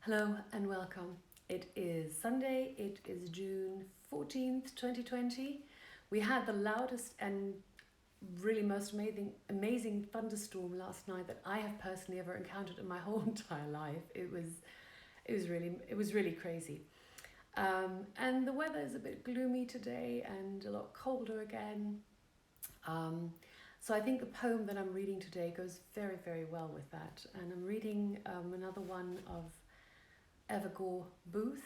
Hello and welcome. It is Sunday, it is June 14th, 2020. We had the loudest and really most amazing thunderstorm last night that I have personally ever encountered in my whole entire life. It was really crazy. And the weather is a bit gloomy today and a lot colder again. So I think the poem that I'm reading today goes very, very well with that. And I'm reading another one of Eva Gore-Booth,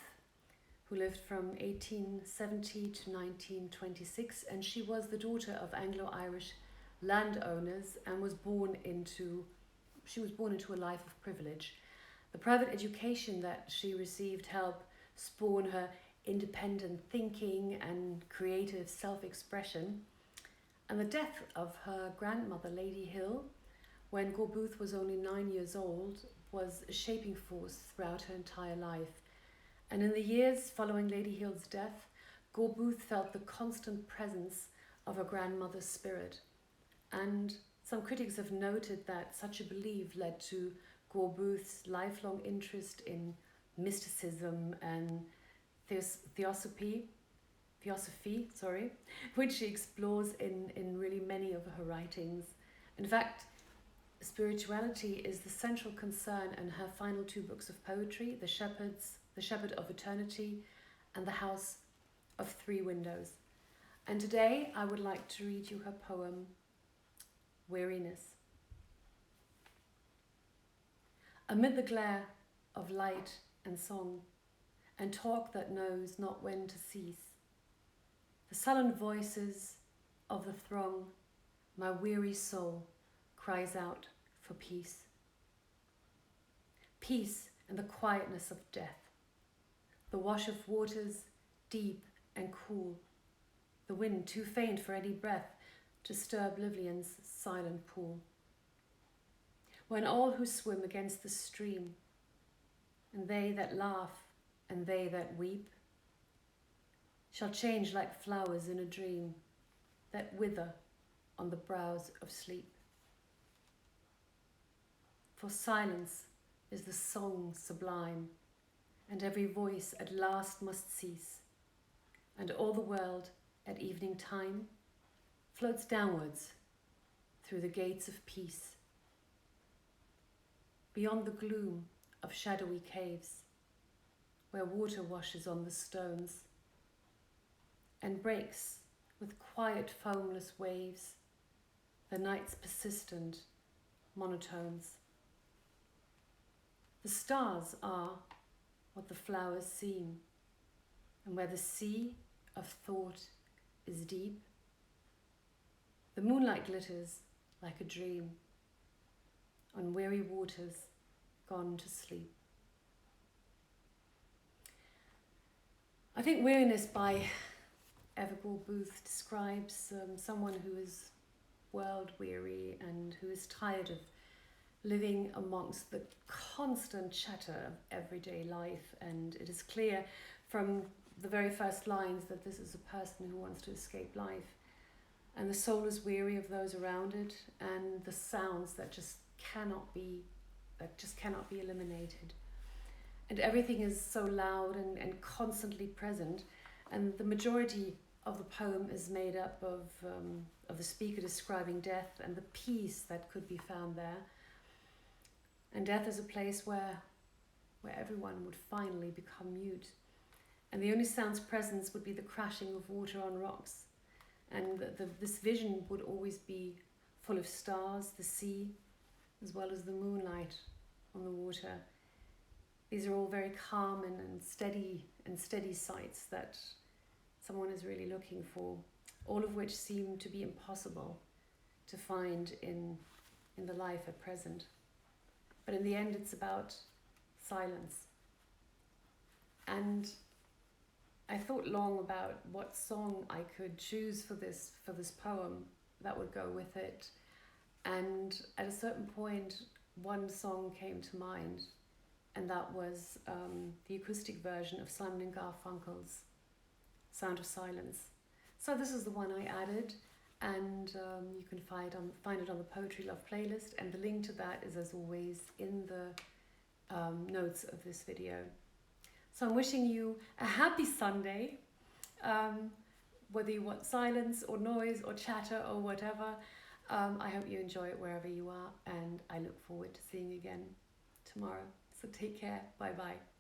who lived from 1870 to 1926, and she was the daughter of Anglo-Irish landowners and was born into a life of privilege. The private education that she received helped spawn her independent thinking and creative self-expression. And the death of her grandmother, Lady Hill, when Gore-Booth was only 9 years old, was a shaping force throughout her entire life. And in the years following Lady Hill's death, Gore-Booth felt the constant presence of her grandmother's spirit. And some critics have noted that such a belief led to Gore-Booth's lifelong interest in mysticism and theosophy, which she explores in really many of her writings. In fact, spirituality is the central concern in her final two books of poetry, The Shepherd of Eternity and The House of Three Windows. And today I would like to read you her poem, Weariness. Amid the glare of light and song, and talk that knows not when to cease, the sullen voices of the throng, my weary soul cries out for peace. Peace and the quietness of death, the wash of waters deep and cool, the wind too faint for any breath to stir oblivion's silent pool. When all who swim against the stream, and they that laugh and they that weep, shall change like flowers in a dream that wither on the brows of sleep. For silence is the song sublime, and every voice at last must cease, and all the world at evening time floats downwards through the gates of peace. Beyond the gloom of shadowy caves, where water washes on the stones and breaks with quiet foamless waves the night's persistent monotones. The stars are what the flowers seem, and where the sea of thought is deep, the moonlight glitters like a dream on weary waters gone to sleep. I think Weariness by Eva Gore-Booth describes someone who is world weary and who is tired of living amongst the constant chatter of everyday life. And it is clear from the very first lines that this is a person who wants to escape life. And the soul is weary of those around it and the sounds that just cannot be eliminated. And everything is so loud and constantly present. And the majority of the poem is made up of the speaker describing death and the peace that could be found there. And death is a place where everyone would finally become mute. And the only sound's presence would be the crashing of water on rocks. And this vision would always be full of stars, the sea, as well as the moonlight on the water. These are all very calm and steady sights that someone is really looking for, all of which seem to be impossible to find in the life at present. But in the end, it's about silence. And I thought long about what song I could choose for this poem that would go with it. And at a certain point, one song came to mind, and that was the acoustic version of Simon & Garfunkel's Sound of Silence. So this is the one I added, and you can find it on the Poetry Love playlist, and the link to that is, as always, in the notes of this video. So I'm wishing you a happy Sunday, whether you want silence or noise or chatter or whatever. I hope you enjoy it wherever you are, and I look forward to seeing you again tomorrow. So take care. Bye bye.